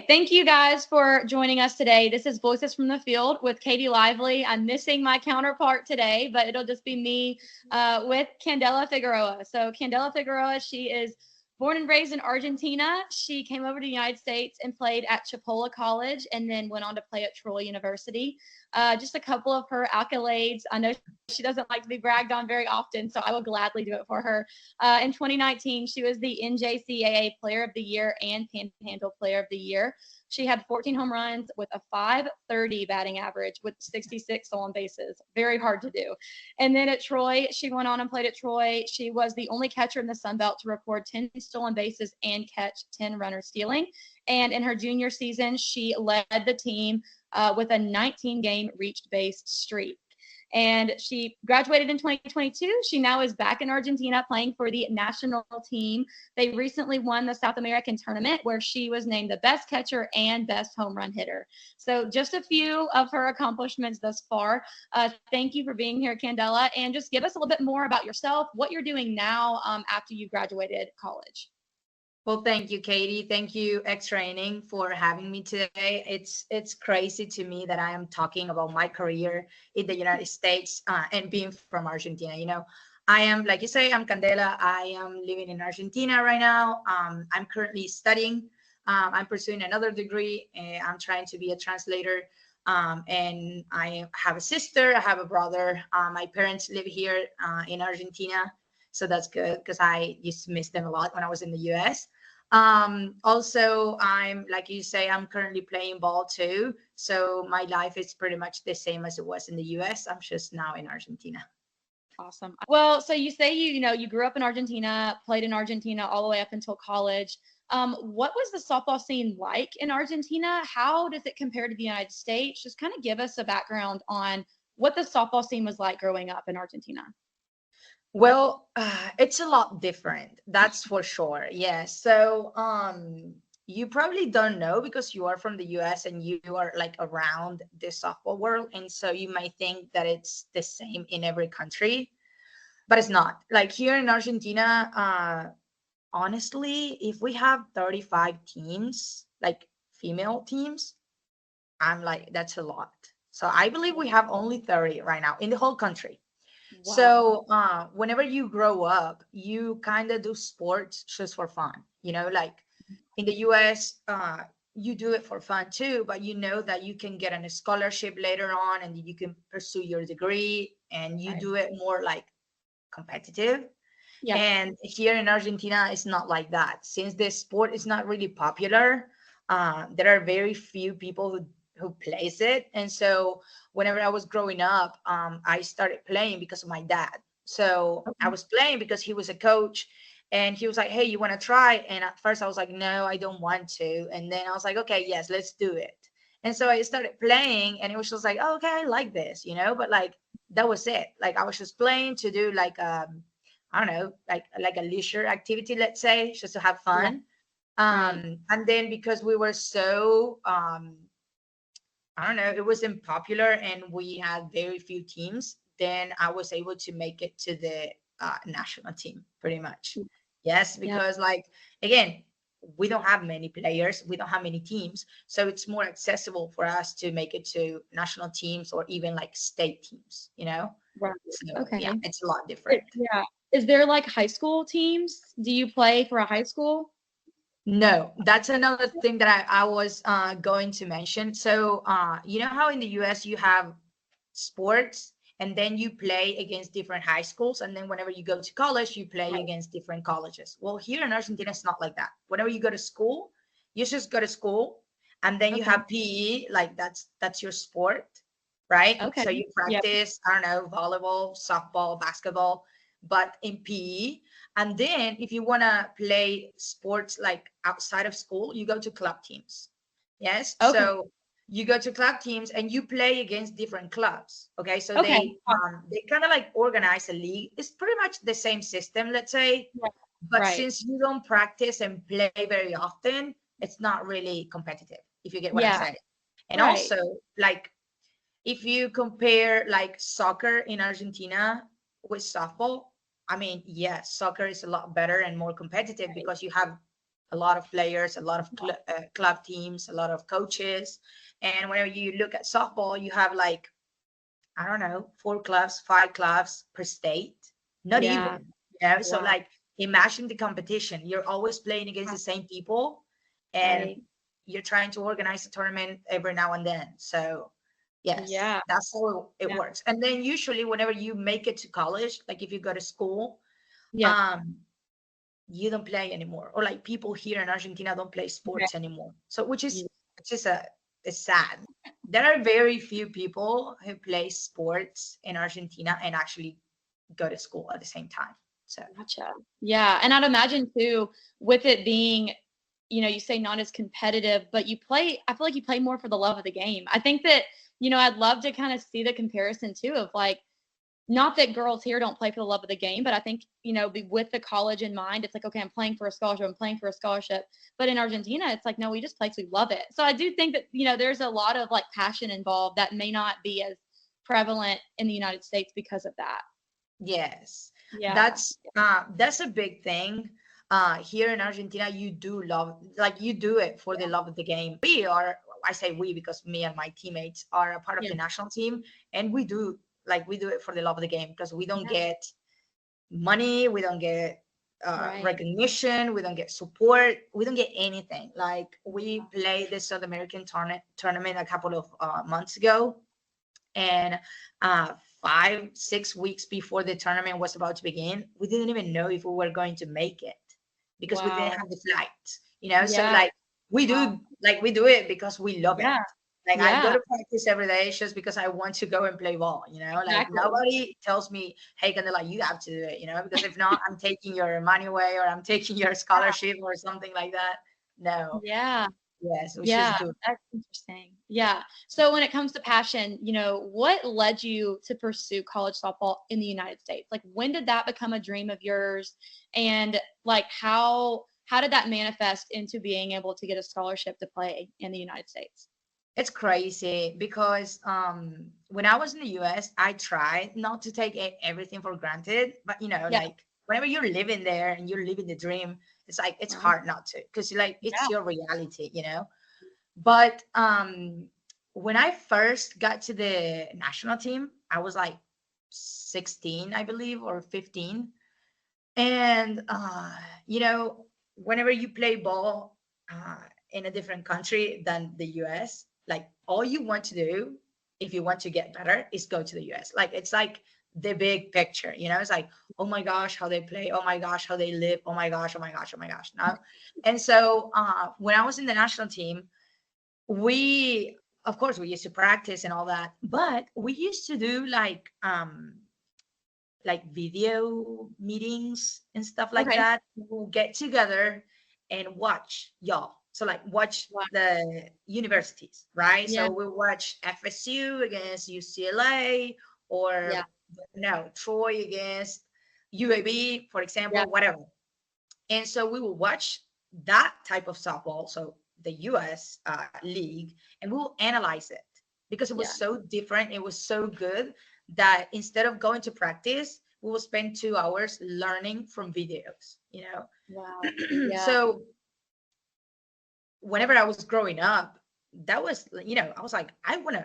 Thank you guys for joining us today. This is Voices from the Field with Katie Lively. I'm missing my counterpart today, but it'll just be me with Candela Figueroa. So Candela Figueroa, she is born and raised in Argentina. She came over to the United States and played at Chipola College and then went on to play at Troy University. Just a couple of her accolades. I know she doesn't like to be bragged on very often, so I will gladly do it for her. In 2019, she was the NJCAA Player of the Year and Panhandle Player of the Year. She had 14 home runs with a .530 batting average with 66 stolen bases. Very hard to do. And then at Troy, she went on and played at Troy. She was the only catcher in the Sun Belt to record 10 stolen bases and catch 10 runners stealing. And in her junior season, she led the team with a 19-game reached base streak. And she graduated in 2022. She now is back in Argentina playing for the national team. They recently won the South American tournament where she was named the best catcher and best home run hitter. So just a few of her accomplishments thus far. Thank you for being here, Candela. And just give us a little bit more about yourself, what you're doing now after you graduated college. Well, thank you, Katie. Thank you, X-Training, for having me today. It's crazy to me that I am talking about my career in the United States and being from Argentina. You know, I am, like you say, I'm Candela. I am living in Argentina right now. I'm currently studying. I'm pursuing another degree. I'm trying to be a translator. And I have a sister. I have a brother. My parents live here in Argentina. So that's good because I used to miss them a lot when I was in the US. Also, I'm, like you say, I'm currently playing ball too. So my life is pretty much the same as it was in the US. I'm just now in Argentina. Awesome. Well, so you say you grew up in Argentina, played in Argentina all the way up until college. What was the softball scene like in Argentina? How does it compare to the United States? Just kind of give us a background on what the softball scene was like growing up in Argentina. Well, it's a lot different, that's for sure. Yeah. So, you probably don't know because you are from the US and you are like around the softball world, and so you might think that it's the same in every country, but it's not. Like here in Argentina, honestly, if we have 35 teams, like female teams, I'm like, that's a lot. So I believe we have only 30 right now in the whole country. Wow. So whenever you grow up, you kind of do sports just for fun. You know, like in the US, you do it for fun too, but you know that you can get a scholarship later on and you can pursue your degree and you do it more like competitive. Yeah. And here in Argentina, it's not like that. Since the sport is not really popular, there are very few people who plays it. And so whenever I was growing up, I started playing because of my dad. So I was playing because he was a coach and he was like, hey, you want to try? And at first I was like, no, I don't want to. And then I was like, okay, yes, let's do it. And so I started playing and it was just like, oh, okay, I like this, you know, but like, that was it. Like I was just playing to do like, I don't know, like a leisure activity, let's say, just to have fun. And then because we were so, I don't know, it wasn't popular and we had very few teams, then I was able to make it to the national team pretty much. Yes, because like, again, we don't have many players, we don't have many teams. So it's more accessible for us to make it to national teams or even like state teams, you know? Right. So, Okay. yeah, it's a lot different. Yeah. Is there like high school teams? Do you play for a high school? No, that's another thing that I was going to mention. So, you know how in the US you have sports and then you play against different high schools. And then whenever you go to college, you play against different colleges. Well, here in Argentina, it's not like that. Whenever you go to school, you just go to school and then you have PE, like that's your sport, right? Okay. So you practice, I don't know, volleyball, softball, basketball, but in PE. And then if you want to play sports like outside of school, you go to club teams. Yes. Okay. So you go to club teams and you play against different clubs. Okay. So they kind of like organize a league. It's pretty much the same system, let's say. Yeah. But since you don't practice and play very often, it's not really competitive, if you get what I'm saying. And also, like, if you compare like soccer in Argentina with softball, I mean, yes, soccer is a lot better and more competitive because you have a lot of players, a lot of club teams, a lot of coaches. And whenever you look at softball, you have like, I don't know, 4 clubs, 5 clubs per state, not Yeah. even, you know. So Wow. like, imagine the competition. You're always playing against the same people, and Right. you're trying to organize a tournament every now and then. So yes, Yeah. that's how it Yeah. works. And then usually whenever you make it to college, like if you go to school, Yeah. um, you don't play anymore. Or like people here in Argentina don't play Okay. sports anymore. So which is Yeah. it's sad. There are very few people who play sports in Argentina and actually go to school at the same time. So Gotcha. Yeah, and I'd imagine too, with it being, you say not as competitive, but I feel like you play more for the love of the game. I think that, I'd love to kind of see the comparison too of like, not that girls here don't play for the love of the game, but I think, with the college in mind, it's like, okay, I'm playing for a scholarship, I'm playing for a scholarship. But in Argentina, it's like, no, we just play because we love it. So I do think that, there's a lot of like passion involved that may not be as prevalent in the United States because of that. yes, Yeah. that's a big thing. Here in Argentina, you do love, like you do it for the love of the game. We are, I say we because me and my teammates are a part of Yeah. the national team, and we do it for the love of the game because we don't Yeah. get money, we don't get Right. recognition, we don't get support, we don't get anything. Like we played the South American tournament a couple of months ago, and 5 6 weeks before the tournament was about to begin, we didn't even know if we were going to make it because we didn't Wow. have the flight, you know. So Yeah. like Wow. we do it because we love it. Yeah. Like I go Yeah. to practice every day just because I want to go and play ball, you know. Like Exactly. nobody tells me, hey Candela, you have to do it, you know, because if not, I'm taking your money away or I'm taking your scholarship or something like that. No. Yeah. Yes, we Yeah. just do. That's interesting. Yeah. So when it comes to passion, what led you to pursue college softball in the United States? Like when did that become a dream of yours? And like how did that manifest into being able to get a scholarship to play in the United States? It's crazy because when I was in the US, I tried not to take everything for granted. But you know, Yeah. like whenever you're living there and you're living the dream, it's like it's Right. hard not to because like it's Yeah. your reality, you know. But when I first got to the national team, I was like 16, I believe, or 15. And you know, whenever you play ball uh, in a different country than the US, like all you want to do if you want to get better is go to the US. Like it's like the big picture, you know. It's like, oh my gosh, how they play, oh my gosh, how they live, oh my gosh, oh my gosh, oh my gosh. No. And so when I was in the national team, we of course we used to practice and all that, but we used to do like video meetings and stuff like Okay. that. We'll get together and watch y'all. So like watch Wow. the universities, right? Yeah. So we'll watch FSU against UCLA Yeah. or no, Troy against UAB, for Yeah. example, whatever. And so we will watch that type of softball, so the US league, and we'll analyze it because it was Yeah. so different. It was so good that instead of going to practice, we will spend 2 hours learning from videos, you Wow. know? Yeah. So whenever I was growing up, that was, you know, I was like, I want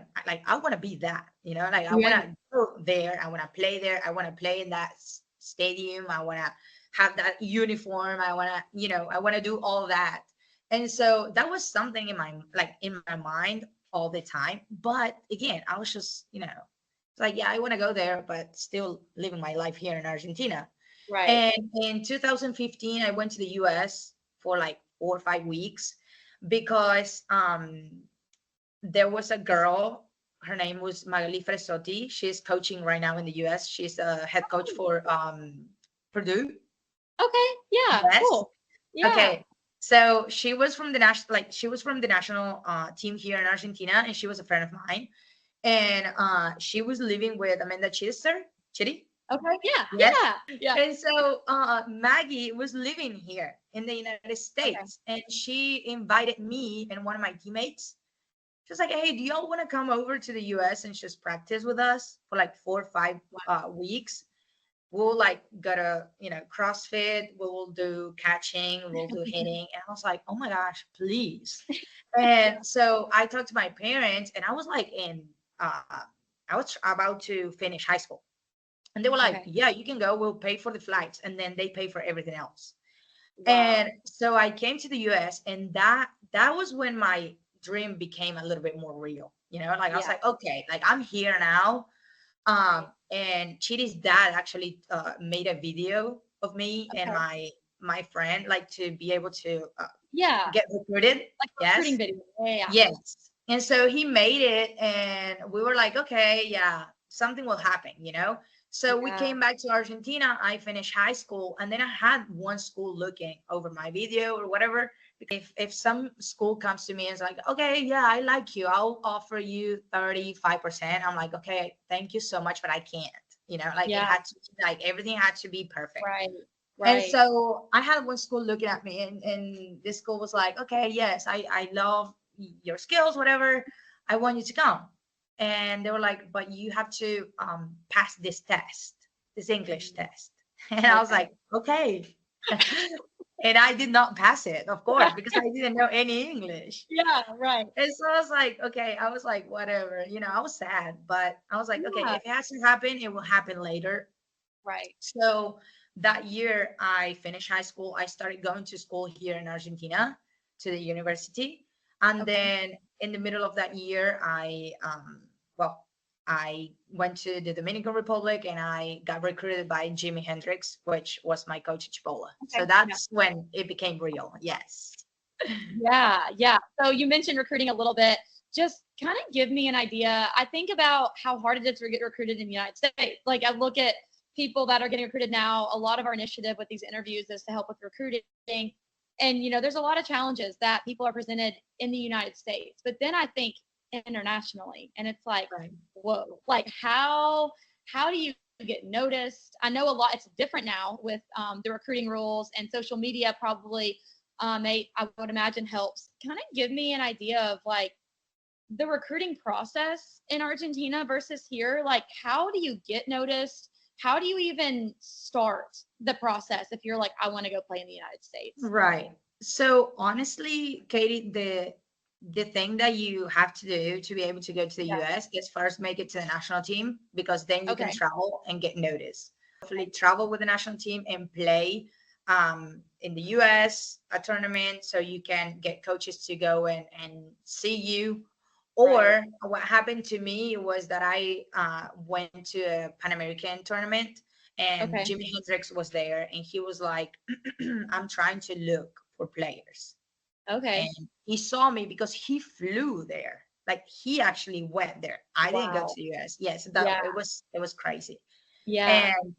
to be that, you know, like I want Yeah. to go there. I want to play there. I want to play in that stadium. I want to have that uniform. I want to, you know, I want to do all that. And so that was something in my mind all the time. But again, I was just, you know, it's like, yeah, I want to go there, but still living my life here in Argentina. Right. And in 2015, I went to the US for like 4 or 5 weeks because there was a girl. Her name was Magali Fresotti. She's coaching right now in the US. She's a head coach for Purdue. Okay. Yeah. Yes. Cool. Yeah. Okay. So she was from the national, like she was from the national team here in Argentina, and she was a friend of mine. And she was living with Amanda Chitty. Okay. Yeah. Yes. Yeah. Yeah. And so Maggie was living here in the United Okay. States, and she invited me and one of my teammates. She was like, "Hey, do y'all want to come over to the US and just practice with us for like 4 or 5 Wow. weeks?" we'll like go to, CrossFit, we'll do catching, we'll do hitting. And I was like, oh my gosh, please. Yeah. And so I talked to my parents, and I was like uh, I was about to finish high school. And they were like, Okay. yeah, you can go, we'll pay for the flights. And then they pay for everything else. And Wow. so I came to the US, and that was when my dream became a little bit more real. Like I was Yeah. like, okay, like I'm here now. Right. And Chiri's dad actually made a video of me and Okay. my friend, like to be able to Yeah. get recruited. Like recruiting Yes, video. Yeah. Yeah. yes. And so he made it, and we were like, okay, yeah, something will happen. So we Yeah. came back to Argentina. I finished high school, and then I had one school looking over my video or whatever. If some school comes to me and is like, okay, yeah, I like you, I'll offer you 35%. I'm like, okay, thank you so much, but I can't. Like it Yeah. had to, like everything had to be perfect. Right. And Right. so I had one school looking at me, and this school was like, okay, yes, I love your skills, whatever. I want you to come. And they were like, but you have to pass this test, this English Mhm. test. And I was Okay. like, okay. And I did not pass it, of course, because I didn't know any English. Yeah. Right. And so I was like, okay, I was like, whatever, I was sad, but I was like, okay, Yeah. if it has to happen, it will happen later. Right. So that year I finished high school, I started going to school here in Argentina to the university. And Okay. then in the middle of that year, well, I went to the Dominican Republic, and I got recruited by Jimi Hendrix, which was my coach at Chipola. So Okay. Yeah. that's when it became real. Yes. Yeah. Yeah. So you mentioned recruiting a little bit. Just kind of give me an idea. I think about how hard it is to get recruited in the United States. Like I look at people that are getting recruited now. A lot of our initiative with these interviews is to help with recruiting. And there's a lot of challenges that people are presented in the United States. But then I think internationally, and it's like, Right. whoa, like how do you get noticed? I know a lot. It's different now with the recruiting rules, and social media probably I would imagine helps. Kind of give me an idea of like the recruiting process in Argentina versus here. Like, how do you get noticed? How do you even start the process if you're like, I want to go play in the United States? Right. So honestly, Katie, the thing that you have to do to be able to go to the Yeah. US is first make it to the national team, because then you can Okay. travel and get noticed. Hopefully travel with the national team and play in the US a tournament, so you can get coaches to go and see you. Right. Or what happened to me was that I went to a Pan American tournament, and Okay. Jimi Hendrix was there, and he was like, I'm trying to look for players. And Okay. he saw me because he flew there. Like he actually went there. I didn't go to Wow. the US. Yes, that Yeah. it was crazy. Yeah. And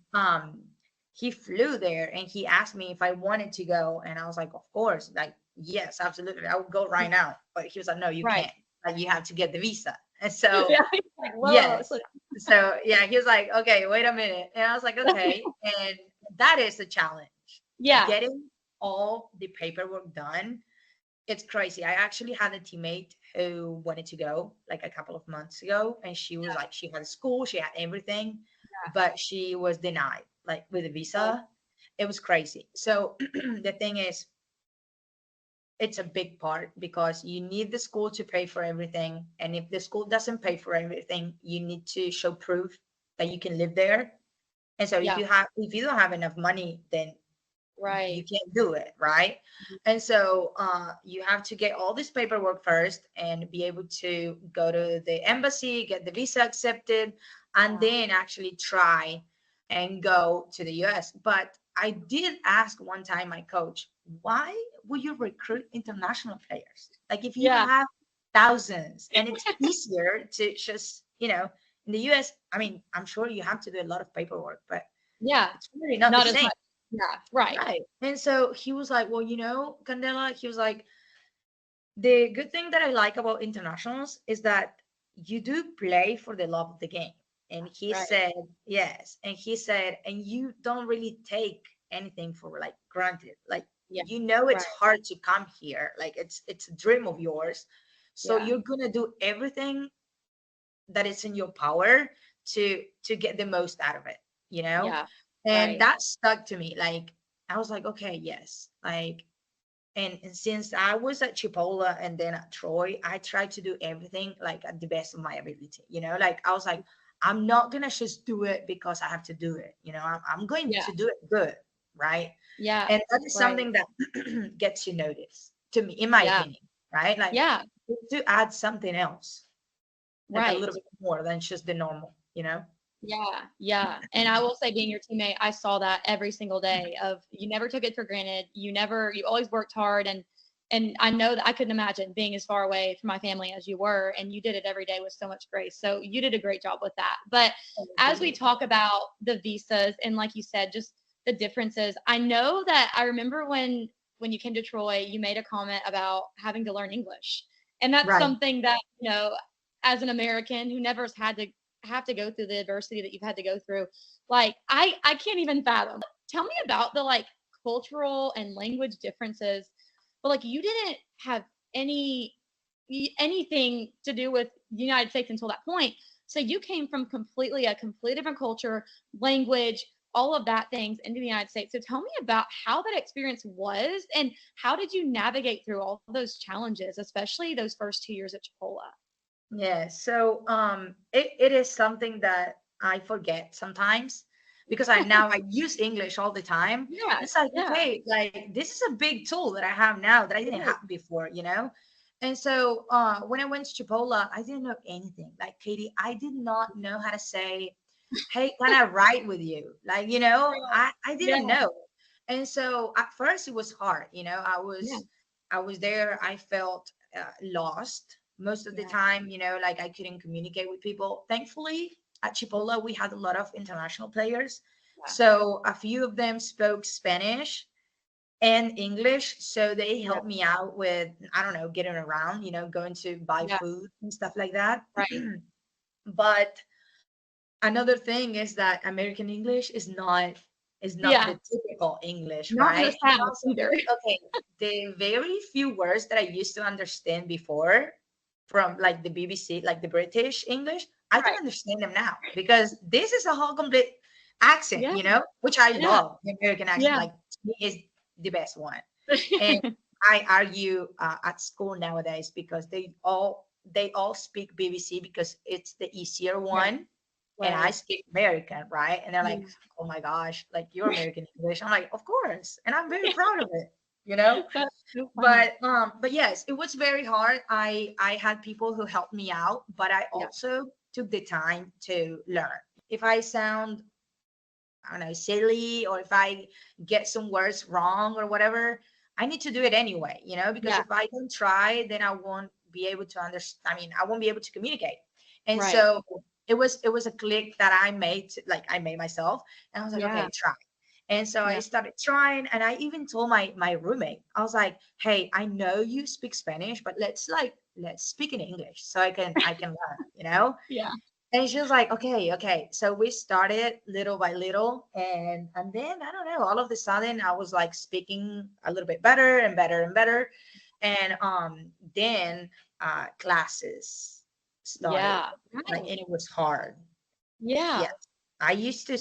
he flew there, and he asked me if I wanted to go. And I was like, of course, like, yes, absolutely. I would go right now. But he was like, no, you Right. can't. Like you have to get the visa. And so Yeah. Like, whoa. yes. So yeah, he was like, okay, wait a minute. And I was like, okay. And that is a challenge. Yeah. Getting all the paperwork done, it's crazy. I actually had a teammate who wanted to go like a couple of months ago, and she was like, she had school, she had everything, but she was denied, like with a Oh, visa. It was crazy. So the thing is, it's a big part, because you need the school to pay for everything. And if the school doesn't pay for everything, you need to show proof that you can live there. And so yeah. if you don't have enough money, then you Right. can't do it, right? And so you have to get all this paperwork first and be able to go to the embassy, get the visa accepted, and Yeah. then actually try and go to the US. But I did ask one time my coach, why would you recruit international players? Like if you Yeah. have thousands, and it's easier to just, in the US, I mean, I'm sure you have to do a lot of paperwork, but Yeah. it's really not the Not as same. much. Yeah. Right. Right. And so he was like, well, Candela, he was like, the good thing that I like about internationals is that you do play for the love of the game. And he Right. said, yes. And he said, and you don't really take anything for like granted. Like, Yeah. it's Right. hard to come here. Like it's a dream of yours. So Yeah. you're gonna do everything that is in your power to get the most out of it, you know? Yeah. And Right. that stuck to me. Like, I was like, okay, yes. Like, and since I was at Chipola and then at Troy, I tried to do everything like at the best of my ability. Like I was like, I'm not gonna just do it because I have to do it. I'm going Yeah. to do it good, right? Yeah. And that is Right. something that gets you noticed to me, in my Yeah. opinion, right? Like Yeah. to add something else, like a Right. little bit more than just the normal. Yeah, yeah. And I will say being your teammate, I saw that every single day of you never took it for granted. You always worked hard and I know that I couldn't imagine being as far away from my family as you were and you did it every day with so much grace. So you did a great job with that. But Thank as we you. talk about the visas and like you said, just the differences, I know that I remember when you came to Troy, you made a comment about having to learn English. And that's Right. something that, as an American who never has had to have to go through the adversity that you've had to go through. Like I can't even fathom. Tell me about the like cultural and language differences. But like you didn't have any anything to do with the United States until that point. So you came from a completely different culture, language, all of that things into the United States. So tell me about how that experience was and how did you navigate through all those challenges, especially those first 2 years at Chipola? Yeah, so it is something that I forget sometimes because I use English all the time. Yeah, It's like, yeah, okay, like this is a big tool that I have now that I didn't right, have before. And so when I went to Chipola, I didn't know anything. Like Katie, I did not know how to say, hey, can I write with you? Like, I yeah, didn't know. And so at first it was hard. I yeah, was I was there, I felt lost most of the yeah, time. Like I couldn't communicate with people. Thankfully, at Chipola, we had a lot of international players. yeah, So a few of them spoke Spanish and English. So they yeah, helped me out with, I don't know, getting around, going to buy yeah, food and stuff like that. right. But another thing is that American English is not Yeah, the typical English, not in the right? And South also, either. okay, the very few words that I used to understand before from like the BBC, like the British English, I don't Right. understand them now because this is a whole complete accent, Yeah, which I yeah, love. The American accent, yeah. like to me, is the best one. And I argue at school nowadays because they all speak BBC because it's the easier Right, one, and I right. speak American, right? And they're like, Yeah. "Oh my gosh, like you're American English." I'm like, "Of course," and I'm very proud of it, you know. That's so funny. But yes, it was very hard. I had people who helped me out, but I Yeah, also took the time to learn. If I sound, I don't know, silly, or if I get some words wrong or whatever, I need to do it anyway, because yeah, if I don't try, then I won't be able to understand. I mean, I won't be able to communicate. And right. so it was a click that I made, like I made myself, and I was like, Yeah, okay, try. And so I yeah, started trying, and I even told my roommate, I was like, hey, I know you speak Spanish, but let's speak in English so I can learn. yeah, And she was like, okay, okay. So we started little by little. And then I don't know, all of a sudden I was like speaking a little bit better and better and better. And then classes started. yeah. Like, Right. and it was hard. Yeah, Yes. I used to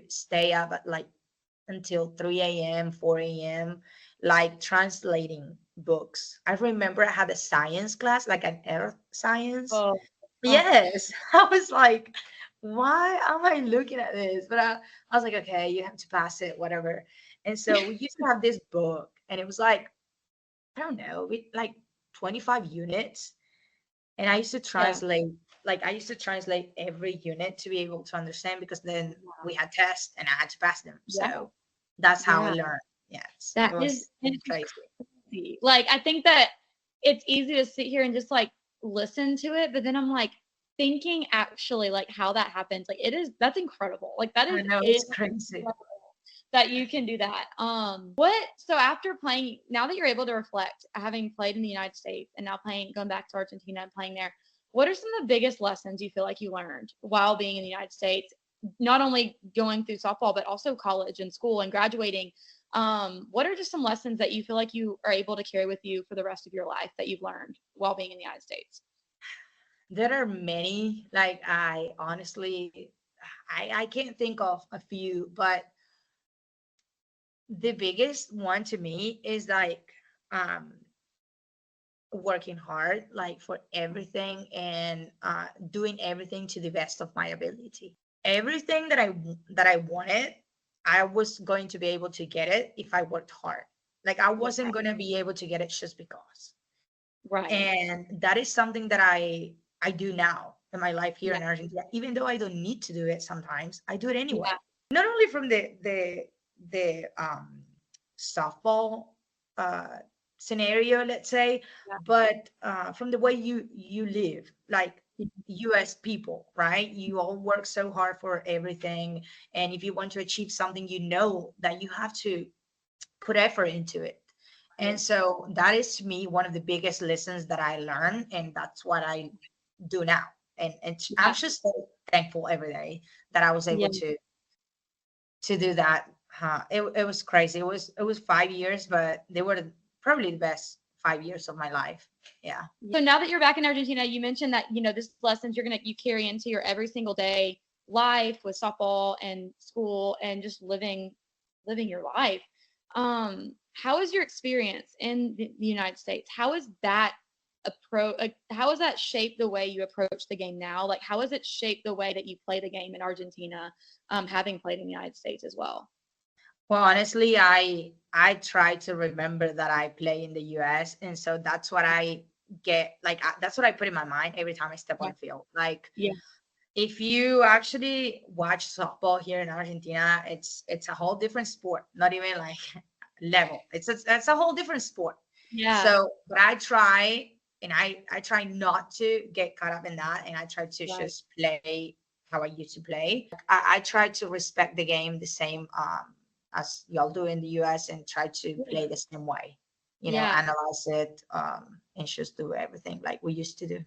stay up at like until 3 a.m., 4 a.m., like translating books. I remember I had a science class, like an earth science. oh, oh, Yes, I was like, why am I looking at this? But I was like, okay, you have to pass it, whatever. And so we used to have this book, and it was like, I don't know, like 25 units. And yeah, I used to translate every unit to be able to understand because then wow, we had tests and I had to pass them. yeah, So that's how I yeah. learned. Yes, it That is was it's crazy. crazy. Like, I think that it's easy to sit here and just, like, listen to it, but then I'm, like, thinking actually, like, how that happens, like, that's incredible. Like, that I is know it's crazy. incredible that you can do that. So after playing now that you're able to reflect, having played in the United States and now going back to Argentina and playing there, what are some of the biggest lessons you feel like you learned while being in the United States? Not only going through softball, but also college and school and graduating. What are just some lessons that you feel like you are able to carry with you for the rest of your life that you've learned while being in the United States? There are many, like I honestly I can't think of a few, but the biggest one to me is like um working hard, like for everything, and doing everything to the best of my ability. Everything that I wanted, I was going to be able to get it if I worked hard. Like I wasn't Right. going to be able to get it just because. Right. And that is something that I do now in my life here Yeah. in Argentina. Even though I don't need to do it sometimes, I do it anyway. Yeah. Not only from the softball uh, scenario, let's say, Yeah. but from the way you live, like Yeah. U.S. people, right? You all work so hard for everything, and if you want to achieve something, you know that you have to put effort into it. And Right. so that is to me one of the biggest lessons that I learned, and that's what I do now. And I'm Yeah. just so thankful every day that I was able Yeah. to do that. It was crazy. It was 5 years, but they were probably the best 5 years of my life. Yeah. So now that you're back in Argentina, you mentioned that, this lessons you carry into your every single day life with softball and school and just living your life. How is your experience in the United States? How is that how has that shaped the way you approach the game now? Like, how has it shaped the way that you play the game in Argentina, having played in the United States as well? Well, honestly, I try to remember that I play in the US, and so that's what I get. Like that's what I put in my mind every time I step on Yeah. the field. Like Yeah. if you actually watch softball here in Argentina, it's a whole different sport. Not even like level. It's a whole different sport. Yeah. So, but I try, and I try not to get caught up in that, and I try to Right. just play how I used to play. I try to respect the game the same as y'all do in the US, and try to Yeah. play the same way. Yeah. Analyze it, and just do everything like we used to do.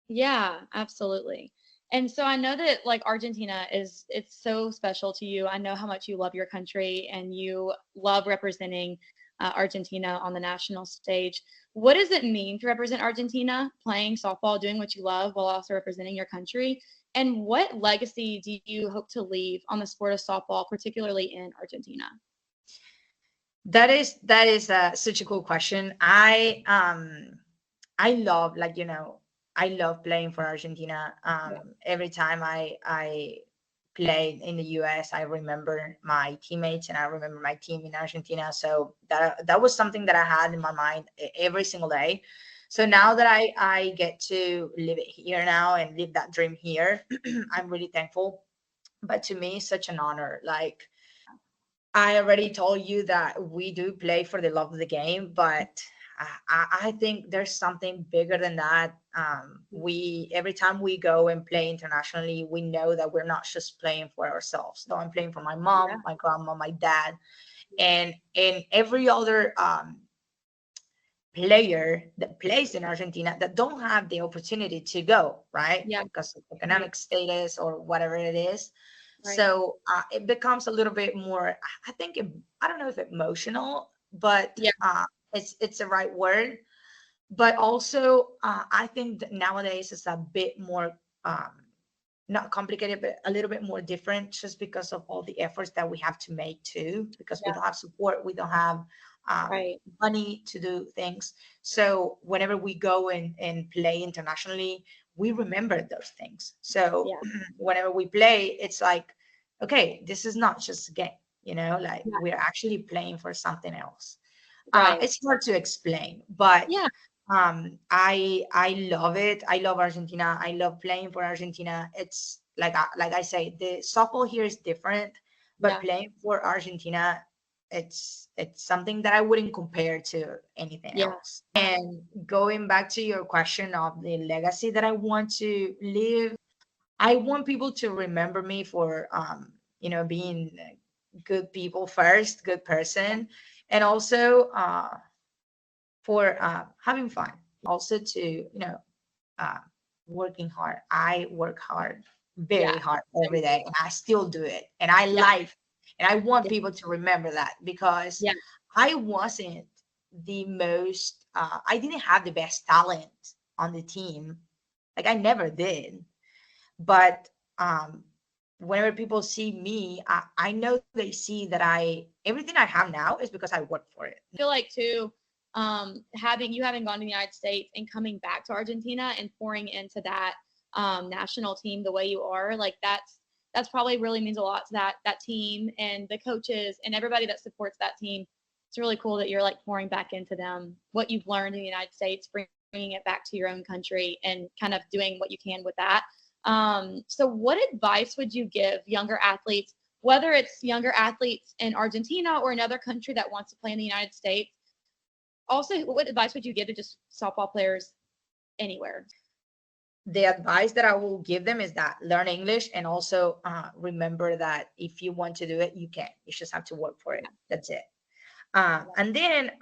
Yeah, absolutely. And so I know that like Argentina it's so special to you. I know how much you love your country and you love representing Argentina on the national stage. What does it mean to represent Argentina, playing softball, doing what you love while also representing your country? And what legacy do you hope to leave on the sport of softball, particularly in Argentina? That is such a cool question. I love, like, I love playing for Argentina. Yeah. Every time I play in the US, I remember my teammates and I remember my team in Argentina. So that was something that I had in my mind every single day. So now that I get to live it here now and live that dream here, I'm really thankful. But to me, it's such an honor. Like I already told you that we do play for the love of the game, but I think there's something bigger than that. We every time we go and play internationally, we know that we're not just playing for ourselves. So I'm playing for my Yeah. mom, my grandma, my dad, and every other player that plays in Argentina that don't have the opportunity to go, right? Yeah. Because of Right. economic status or whatever it is. Right. So it becomes a little bit more, I think, I don't know if emotional, but Yeah. it's the right word. But also, I think that nowadays it's a bit more, not complicated, but a little bit more different just because of all the efforts that we have to make too, because we Yeah. don't have support, we don't have Right. money to do things. So whenever we go and play internationally, we remember those things. So Yeah. whenever we play, it's like, okay, this is not just a game, like Yeah. we're actually playing for something else. Right. It's hard to explain, but Yeah. I love it. I love Argentina. I love playing for Argentina. It's like I say, the softball here is different, but Yeah. playing for Argentina, it's something that I wouldn't compare to anything Yeah. else. And going back to your question of the legacy that I want to leave, I want people to remember me for being good people first, good person, and also for having fun. Also to uh, working hard. I work hard, very Yeah. hard every day, and I still do it. And I Yeah. like, and I want Yeah. people to remember that because Yeah. I wasn't the most. I didn't have the best talent on the team. Like I never did, but whenever people see me, I know they see that everything I have now is because I worked for it. I feel like too, having gone to the United States and coming back to Argentina and pouring into that national team the way you are, like that's probably really means a lot to that team and the coaches and everybody that supports that team. It's really cool that you're like pouring back into them what you've learned in the United States, bringing it back to your own country and kind of doing what you can with that. So what advice would you give younger athletes, whether it's younger athletes in Argentina or another country that wants to play in the United States? Also, what advice would you give to just softball players anywhere? The advice that I will give them is that learn English, and also remember that if you want to do it, you can. You just have to work for it. That's it. And then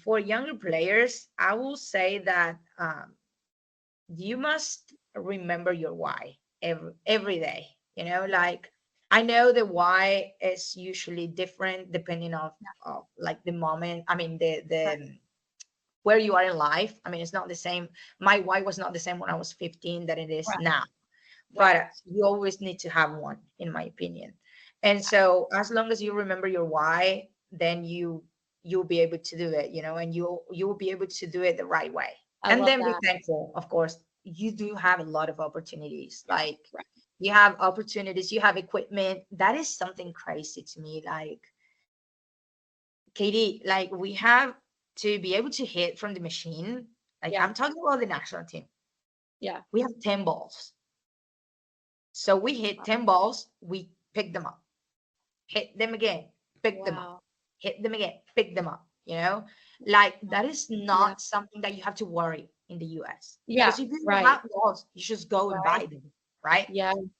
for younger players, I will say that you must remember your why every day. Like, I know the why is usually different depending of like the moment. I mean, the where you are in life. I mean, it's not the same. My why was not the same when I was 15 than it is Right. now. But you always need to have one, in my opinion. And so as long as you remember your why, then you'll be able to do it, and you'll be able to do it the right way. I And love then be that. thankful. Of course, you do have a lot of opportunities. Like, Right. you have opportunities, you have equipment. That is something crazy to me. Like, Katie, like, we have to be able to hit from the machine. Like, Yeah. I'm talking about the national team. Yeah. We have 10 balls. So we hit 10 balls, we pick them up, hit them again, pick them up, Wow. hit them again, pick them up. Like, that is Yeah. not something that you have to worry in the US. Yeah. Because if you don't Right. have balls, you just go and Right. buy them, right? Yeah. And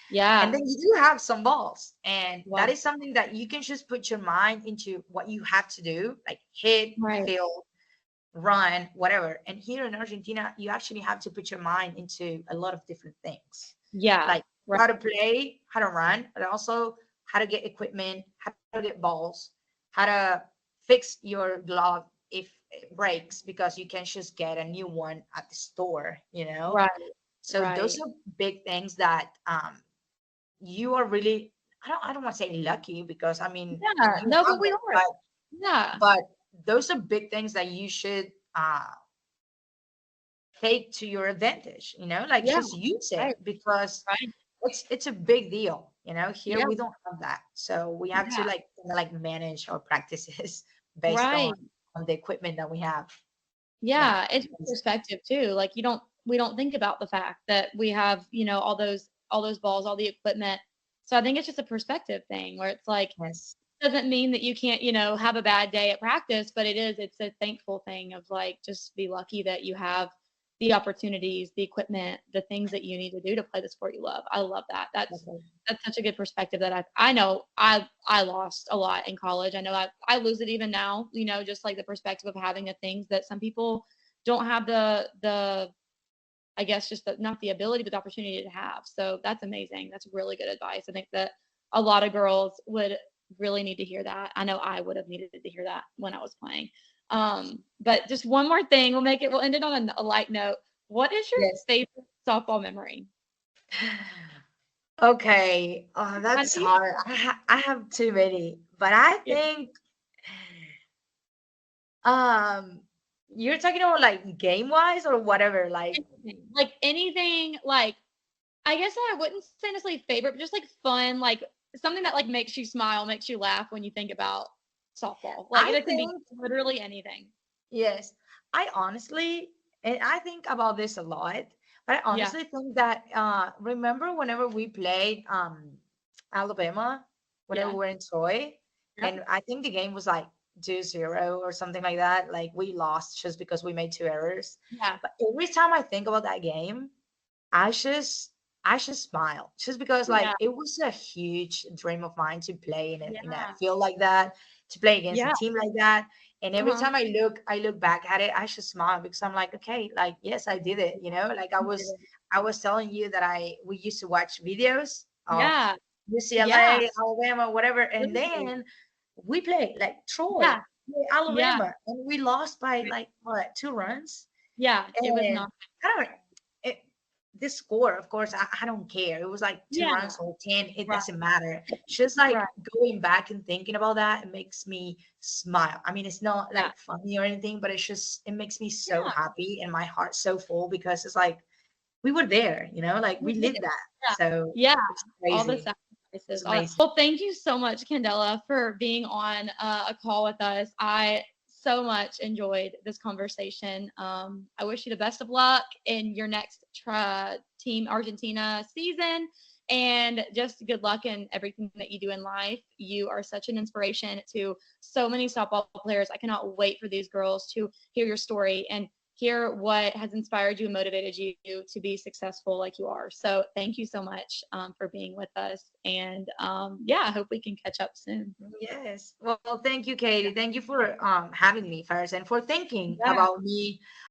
Yeah. then you do have some balls. And that Wow. is something that you can just put your mind into what you have to do, like hit, Right. field, run, whatever. And here in Argentina, you actually have to put your mind into a lot of different things, Yeah. like Right. how to play, how to run, but also how to get equipment, how to get balls, how to fix your glove if it breaks, because you can just get a new one at the store. Right. So Right. those are big things that you are really, I don't want to say lucky, because I mean Yeah. you No, have but we them, are. but Yeah. but those are big things that you should take to your advantage, like Yeah. just use it, Right. because Right. it's a big deal. Here Yeah. we don't have that, so we have to Yeah. like kinda like manage our practices based Right. on the equipment that we have. Yeah. Yeah. It's perspective too. Like we don't think about the fact that we have, all those balls, all the equipment. So I think it's just a perspective thing where it's like Yes. doesn't mean that you can't, have a bad day at practice, but it's a thankful thing of like just be lucky that you have the opportunities, the equipment, the things that you need to do to play the sport you love. I love that. Okay. That's such a good perspective that I know I lost a lot in college. I know I lose it even now, just like the perspective of having the things that some people don't have the I guess just not the ability, but the opportunity to have. So that's amazing. That's really good advice. I think that a lot of girls would really need to hear that. I know I would have needed to hear that when I was playing. But just one more thing, we'll end it on a light note. What is your Yes. favorite softball memory? Okay. I That's know hard. I have too many, but I you think um you're talking about like game wise or whatever, like. anything like I guess I wouldn't say necessarily favorite, but just like fun, like something that like makes you smile, makes you laugh when you think about softball. Like I it can be think literally anything. Yes, I honestly, and I think about this a lot, but I Yeah. honestly think that remember whenever we played Alabama, whenever Yeah. we were in Troy, Yep. and I think the game was like 2-0 or something like that. Like, we lost just because we made two errors. Yeah. But every time I think about that game, I just I just smile, just because like Yeah. it was a huge dream of mine to play in a Yeah. field like that, to play against a Yeah. team like that. And every Uh-huh. time I look back at it, I just smile, because I'm like, okay, like, yes, I did it. Like, I was telling you that we used to watch videos of Yeah. Yeah. UCLA, Alabama, whatever, and Literally. then we played like Troy, Yeah. Yeah. Alabama, and we lost by like what, 2 runs. Yeah. It was And not. I don't know. this score, of course, I don't care. It was like two Yeah. runs or 10, it Right. doesn't matter. Just like Right. going back and thinking about that, it makes me smile. I mean, it's not Yeah. like funny or anything, but it's just, it makes me so Yeah. happy and my heart so full because it's like we were there, like We we did lived it. that. Yeah. So Yeah. it's All the crazy. It was sacrifices. amazing. Well, thank you so much, Candela, for being on a call with us. I so much enjoyed this conversation. I wish you the best of luck in your next Team Argentina season. And just good luck in everything that you do in life. You are such an inspiration to so many softball players. I cannot wait for these girls to hear your story and hear what has inspired you and motivated you to be successful like you are. So thank you so much for being with us. And yeah, I hope we can catch up soon. Yes. Well, thank you, Katie. Thank you for having me first and for thinking Yeah. about me